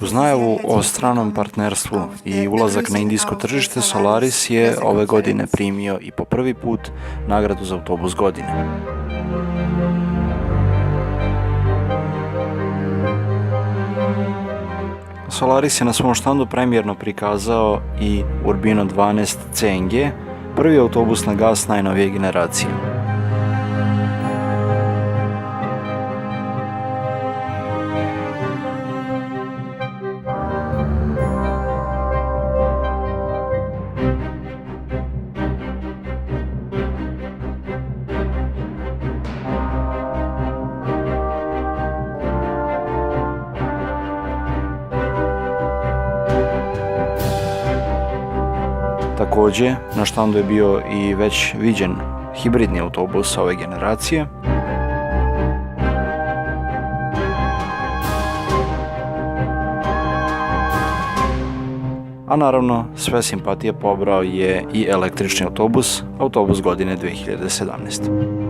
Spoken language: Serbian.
Uz najavu o stranom partnerstvu i ulazak na indijsko tržište, Solaris je ove godine primio i po prvi put nagradu za autobus godine. Solaris je na svom štandu premijerno prikazao i Urbino 12 CNG, prvi autobus na gas najnovije generacije. Također, na štandu je bio i već viđen hibridni autobus ove generacije. A naravno, sve simpatije pobrao je i električni autobus, autobus godine 2017.